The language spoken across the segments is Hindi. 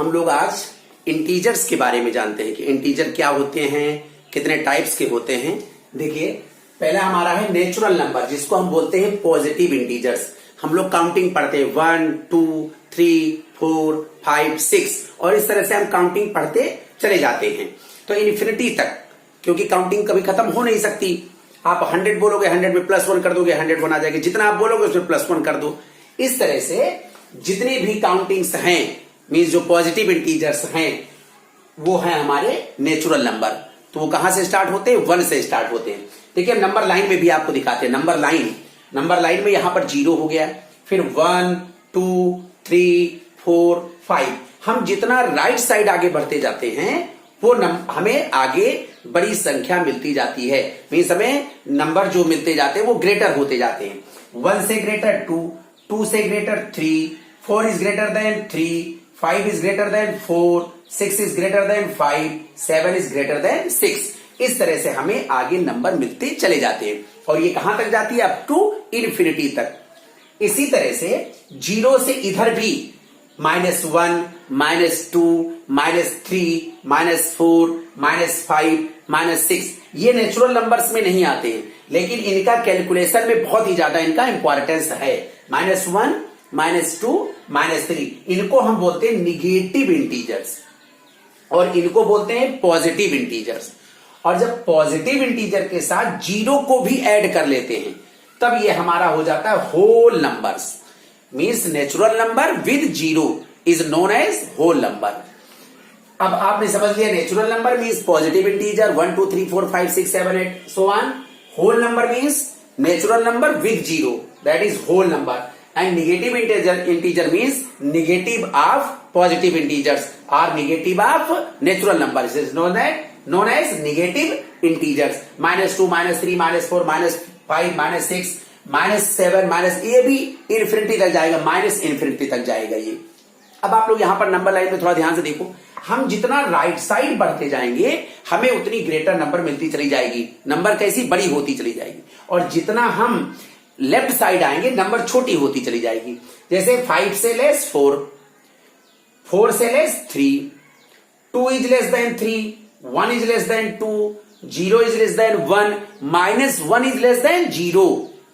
हम लोग आज इंटीजर्स के बारे में जानते हैं कि इंटीजर क्या होते हैं, कितने टाइप्स के होते हैं। देखिए, पहला हमारा है नेचुरल नंबर, जिसको हम बोलते हैं पॉजिटिव इंटीजर्स। हम लोग काउंटिंग पढ़ते हैं 1 2 3 4 5 6 और इस तरह से हम काउंटिंग पढ़ते चले जाते हैं तो इन्फिनिटी तक, क्योंकि काउंटिंग कभी खत्म हो नहीं सकती। आप 100 बोलोगे, 100 में +1 कर दोगे, 101 आ जाएगी। जितना आप बोलोगे उसमें +1 कर दो। इस तरह से जितनी भी काउंटिंग्स हैं, मींस जो पॉजिटिव इंटीजर्स हैं, वो है हमारे नेचुरल नंबर। तो वो कहां से स्टार्ट होते हैं? 1 से स्टार्ट होते हैं। देखिए, नंबर लाइन में भी आपको दिखाते हैं। नंबर लाइन में यहां पर 0 हो गया, फिर 1 2 3 4 5। हम जितना राइट साइड आगे बढ़ते जाते हैं वो हमें आगे बड़ी संख्या मिलती जाती है। मीन्स हमें नंबर जो मिलते जाते हैं वो ग्रेटर होते जाते हैं। 1 से ग्रेटर 2, 2 से greater 3, 4 is greater then 3, 5 is greater then 4, 6 is greater then 5, 7 is greater then 6। इस तरह से हमें आगे नंबर मिलते चले जाते हैं और ये कहां तक जाती है? अप टू इन्फिनिटी तक। इसी तरह से 0 से इधर भी -1, -2, -3, -4, -5, -6 ये नेचुरल नंबर्स में नहीं आते हैं, लेकिन इनका कैलकुलेशन में बहुत ही ज्यादा इनका इंपॉर्टेंस है। -1, -2, -3 इनको हम बोलते हैं निगेटिव इंटीजर्स और इनको बोलते हैं पॉजिटिव इंटीजर्स। और जब पॉजिटिव इंटीजर के साथ 0 को भी ऐड कर लेते हैं तब ये हमारा हो जाता है whole numbers. Means natural number with 0 is known as whole number. अब आपने समझ लिया, natural number means positive integer 1 2 3 4 5 6 7 8 so on. Whole number means natural number with 0, that is whole number. And negative integer means negative of positive integers are negative of natural number is known as negative integers। -2, -3, -4, -5, -6, -7 ये भी इन्फिनिटी तक जाएगा, इन्फिनिटी तक जाएगा ये। अब आप लोग यहां पर नंबर लाइन में थोड़ा ध्यान से देखो, हम जितना राइट साइड बढ़ते जाएंगे हमें उतनी ग्रेटर नंबर मिलती चली जाएगी, नंबर कैसी बड़ी होती चली जाएगी। और जितना हम लेफ्ट साइड आएंगे नंबर छोटी होती चली जाएगी। जैसे 5 से लेस 4, 4 से less 3, 2 is less than 3, 1 is less than 2, 0 is less than 1, -1 is less than 0,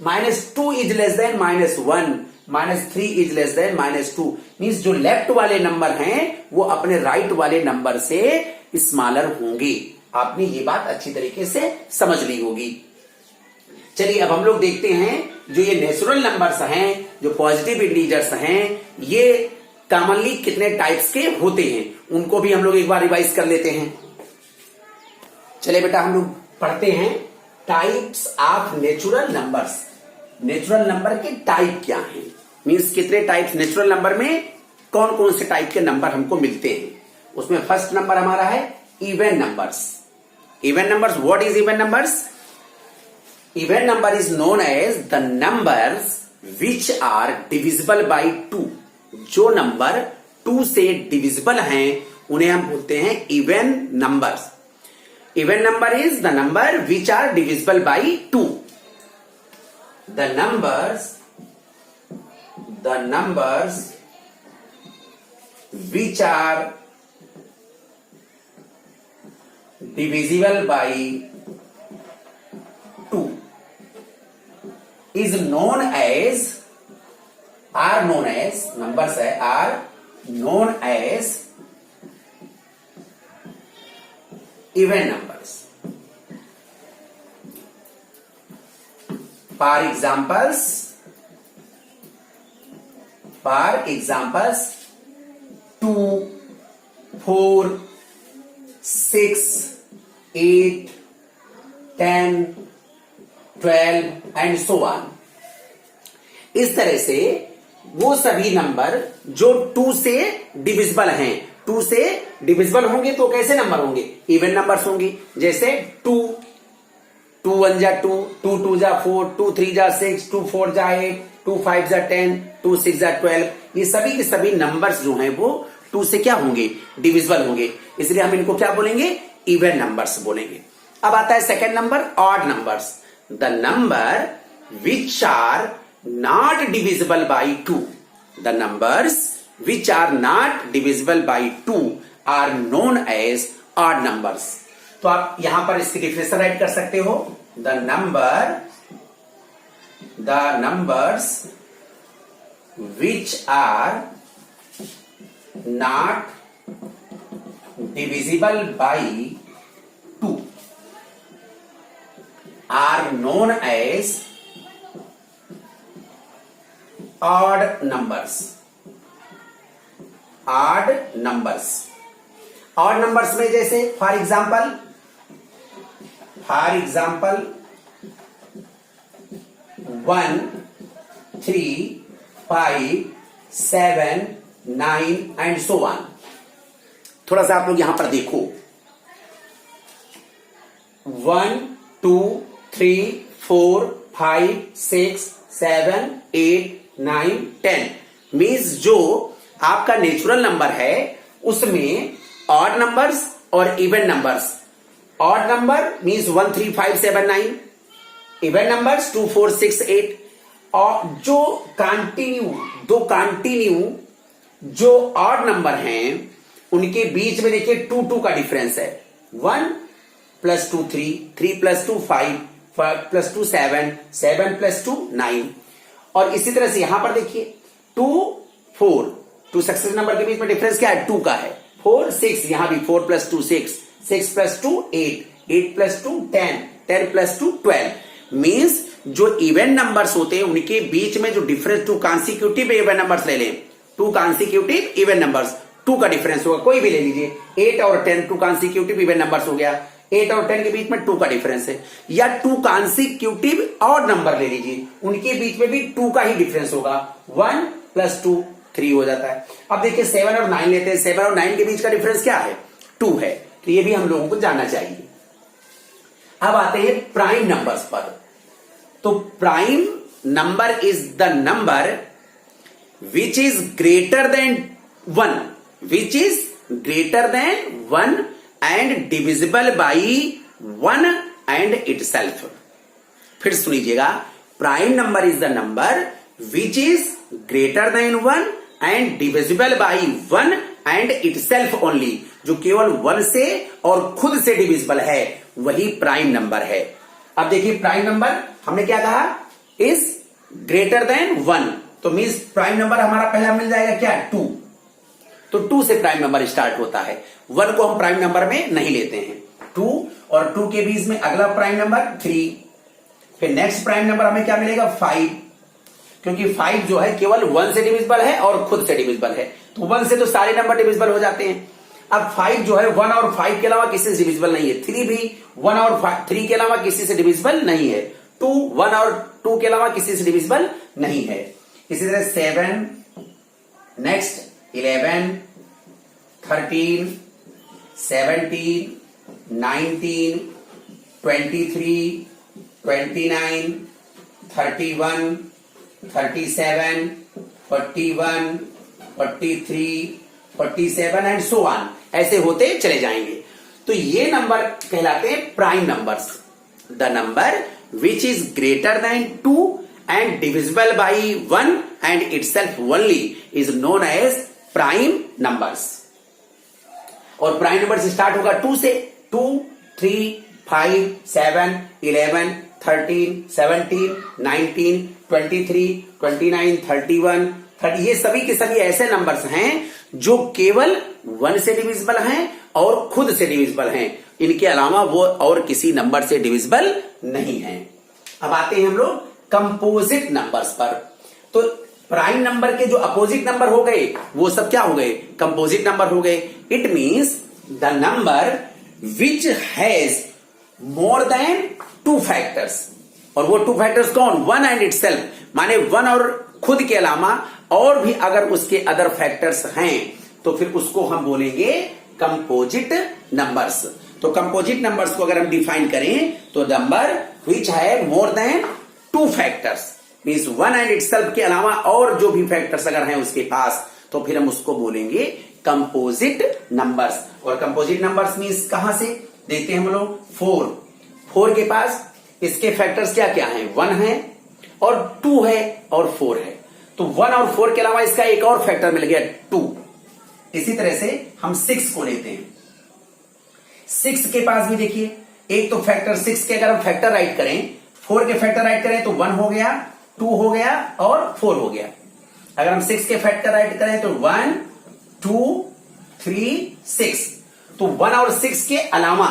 -2 is less than -1, -3 is less than -2। Means जो लेफ्ट वाले नंबर हैं वो अपने राइट वाले नंबर से स्मॉलर होंगे। आपने ये बात अच्छी तरीके से समझ ली होगी। चलिए, अब हम लोग देखते हैं जो ये नेचुरल नंबर्स हैं, जो पॉजिटिव इंटीजर्स हैं, ये कॉमनली कितने टाइप्स के होते हैं, उनको भी हम लोग एक बार रिवाइज कर लेते हैं। चले बेटा, हम लोग पढ़ते हैं types of natural numbers. Natural number के टाइप क्या हैं, मींस कितने टाइप्स नेचुरल नंबर में कौन कौन से टाइप के नंबर हमको मिलते हैं। उसमें फर्स्ट नंबर हमारा है even numbers. Even numbers, what is even numbers? Even number is known as the numbers which are divisible by 2। जो नंबर 2 से डिविजिबल हैं उन्हें हम बोलते हैं even numbers. Even number is the number which are divisible by 2. The numbers which are divisible by 2 is known as, are known as, numbers are known as even numbers। For examples 2, 4, 6, 8, 10, 12 and so on. इस तरह से वो सभी नंबर जो 2 से डिविजिबल हैं, 2 से डिविजिबल होंगे तो कैसे नंबर होंगे? इवन नंबर्स होंगे। जैसे 2, 2 1 जा 2, 2 2 जा 4, 2 3 जा 6, 2 4 जा 8, 2 5 जा 10, 2 6 जा 12। ये सभी के सभी नंबर्स जो हैं वो 2 से क्या होंगे? डिविजिबल होंगे। इसलिए हम इनको क्या बोलेंगे? इवन नंबर्स बोलेंगे। अब आता है second number, odd numbers. The number which are not divisible by 2। The numbers which are not divisible by 2 are known as odd numbers. तो आप यहां पर इसकी डिफिनेशन राइट कर सकते हो, the numbers which are not divisible by 2 are known as odd numbers। odd numbers में जैसे for example 1 3 5 7 9 and so on. थोड़ा सा आप लोग यहां पर देखो, 1 2 3 4 5 6 7 8 9 10 मीन्स जो आपका नेचुरल नंबर है उसमें ऑड नंबर्स और even numbers. Odd number means 1 3 5 7 9, even numbers 2 4 6 8। और जो कंटिन्यू जो ऑड नंबर हैं उनके बीच में देखिए 2 2 का डिफरेंस है। 1 + 2 3, 3 + 2 5, 5 + 2 7, 7 + 2 9। और इसी तरह से यहां पर देखिए 2 4, 2 सक्सेसिव नंबर के बीच में डिफरेंस क्या है? 2 का है। 4 6, यहां भी 4 + 2 6, 6 + 2 8, 8 + 2 10, 10 + 2 12। मीन्स जो इवन नंबर्स होते हैं उनके बीच में जो डिफरेंस 2 कॉन्सिक्यूटिव इवन नंबर्स ले लें, 2 कॉन्सिक्यूटिव इवन नंबर्स 2 का डिफरेंस होगा, कोई भी ले लीजिए। 8 और 10 2 कॉन्सिक्यूटिव इवन नंबर्स हो गया, 8 और 10 के बीच में 2 का डिफरेंस है। या 2 कॉन्सिक्यूटिव ऑड नंबर ले लीजिए, उनके बीच में भी 2 का ही डिफरेंस होगा, 1 + 2 3 हो जाता है। अब देखिए 7 और 9 लेते हैं, 7 और 9 के बीच का डिफरेंस क्या है? 2 है। तो ये भी हम लोगों को जानना चाहिए। अब आते हैं प्राइम नंबर्स पर। तो prime number is the number which is greater then 1, which is greater than 1 and divisible by 1 and itself। फिर सुनिएगा, prime number is the number which is greater then 1 and divisible by 1 and itself only. जो केवल 1 से और खुद से डिविजिबल है वही प्राइम नंबर है। अब देखिए प्राइम नंबर हमने क्या कहा? इज ग्रेटर देन 1, तो मीन्स प्राइम नंबर हमारा पहला मिल जाएगा क्या? 2। तो 2 से प्राइम नंबर स्टार्ट होता है, 1 को हम प्राइम नंबर में नहीं लेते हैं। 2 और 2 के बीच में अगला प्राइम नंबर 3, फिर नेक्स्ट प्राइम नंबर हमें क्या मिलेगा? 5, क्योंकि 5 जो है केवल 1 से डिविजिबल है और खुद से डिविजिबल है, तो 1 से तो सारे नंबर डिविजिबल हो जाते हैं। अब 5 जो है 1 और 5 के अलावा किसी से डिविजिबल नहीं है। 3 भी 1 और 3 के अलावा किसी से डिविजिबल नहीं है। 2 1 और 2 के अलावा किसी से डिविजिबल नहीं है। इसी तरह 7, नेक्स्ट 11, 13, 17, 19, 23, 29, 31, 37, 41, 43, 47 एंड सो ऑन, ऐसे होते चले जाएंगे। तो ये नंबर कहलाते हैं prime numbers. The number which is greater than 2 and divisible by 1 and itself only is known as prime numbers. और प्राइम नंबर स्टार्ट होगा 2 से। 2 3 5 7 11 13 17 19 23 29 31 30, ये सभी के सभी ऐसे नंबर्स हैं जो केवल 1 से डिविजिबल हैं और खुद से डिविजिबल हैं, इनके अलावा वो और किसी नंबर से डिविजिबल नहीं है। अब आते हैं हम लोग कंपोजिट नंबर्स पर। तो प्राइम नंबर के जो अपोजिट नंबर हो गए वो सब क्या हो गए? कंपोजिट नंबर हो गए। It means the number which has more than 2 factors. और वो 2 फैक्टर्स कौन? 1 एंड इटसेल्फ, माने 1 और खुद के अलावा और भी अगर उसके अदर फैक्टर्स हैं तो फिर उसको हम बोलेंगे कंपोजिट नंबर्स। तो कंपोजिट नंबर्स को अगर हम डिफाइन करें तो नंबर विच है मोर than 2 factors means 1 and itself के अलावा और जो भी फैक्टर्स अगर हैं उसके पास, तो फिर हम उसको बोलेंगे कंपोजिट नंबर्स। और कंपोजिट नंबर्स मीन्स कहां से देखते हैं हम लोग? 4 के पास इसके फैक्टर्स क्या क्या हैं? 1 है और 2 है और 4 है। तो 1 और 4 के अलावा इसका एक और फैक्टर मिल गया 2। इसी तरह से हम 6 को लेते हैं। 6 के पास भी देखिए एक तो फैक्टर 6 के अगर हम फैक्टर राइट करें, 4 के फैक्टर राइट करें तो 1 हो गया, 2 हो गया और 4 हो गया। अगर हम 6 के फैक्टर राइट करें तो 1 2 3 6, तो 1 और 6 के अलावा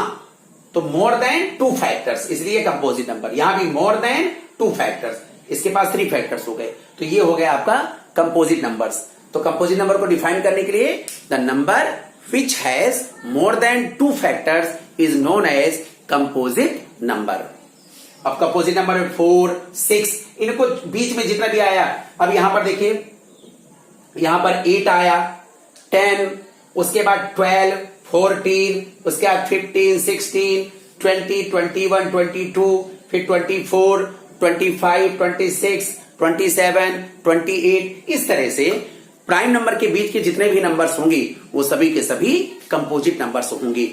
तो मोर देन 2 फैक्टर्स, इसलिए कंपोजिट नंबर। यहां भी मोर देन 2 फैक्टर्स, इसके पास 3 फैक्टर्स हो गए, तो ये हो गया आपका कंपोजिट नंबर्स। तो कंपोजिट नंबर को डिफाइन करने के लिए the number which has more than 2 factors is known as composite number. अब कंपोजिट नंबर में 4 6 इनको बीच में जितना भी आया, अब यहां पर देखिए यहां पर 8 आया, 10, उसके बाद 12 14, उसके बाद 15 16 20 21 22, फिर 24 25 26 27 28, इस तरह से प्राइम नंबर के बीच के जितने भी नंबर्स होंगे वो सभी के सभी कंपोजिट नंबर्स होंगे।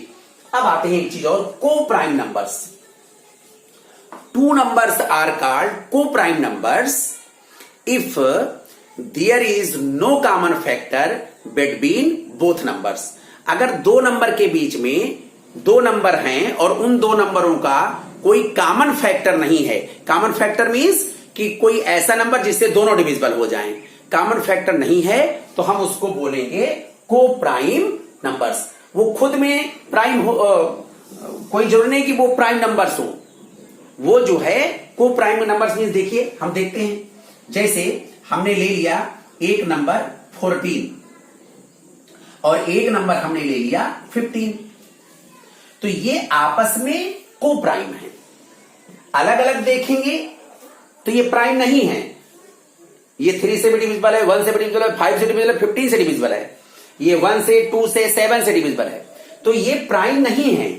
अब आते हैं एक चीज और, को prime numbers. 2 numbers are called co-prime numbers if there is no common factor between both numbers। अगर 2 नंबर के बीच में 2 नंबर हैं और उन 2 नंबरों का कोई कॉमन फैक्टर नहीं है। कॉमन फैक्टर मीन्स कि कोई ऐसा नंबर जिससे दोनों डिविजिबल हो जाएं। कॉमन फैक्टर नहीं है तो हम उसको बोलेंगे को प्राइम नंबर्स। वो खुद में प्राइम हो, कोई जरूरी नहीं कि वो प्राइम नंबर्स हो, वो जो है को प्राइम नंबर्स मीन्स देखिए हम देखते हैं, जैसे हमने ले लिया एक नंबर 14 और एक नंबर हमने ले लिया 15, तो ये आपस में को प्राइम है। अलग अलग देखेंगे तो ये प्राइम नहीं है। ये 3 से भी डिविजिबल है, 1 से भी डिविजिबल है, 5 से डिविजिबल है, 15 से डिविजिबल है, ये 1 से 2 से 7 से डिविजिबल है, तो ये प्राइम नहीं है।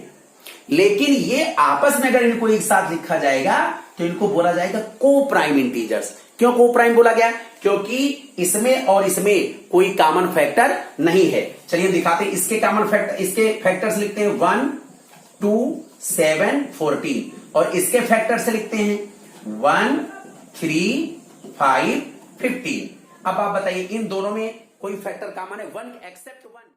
लेकिन ये आपस में अगर इनको एक साथ लिखा जाएगा तो इनको बोला जाएगा को प्राइम इंटीजर्स। क्यों को प्राइम बोला गया? क्योंकि इसमें और इसमें कोई कॉमन फैक्टर नहीं है। चलिए दिखाते हैं इसके कॉमन फैक्टर, इसके फैक्टर्स लिखते हैं 1 2 7 14 और इसके फैक्टर से लिखते हैं 1 3 5 15। अब आप बताइए इन दोनों में कोई फैक्टर कॉमन है? 1 एक्सेप्ट 1।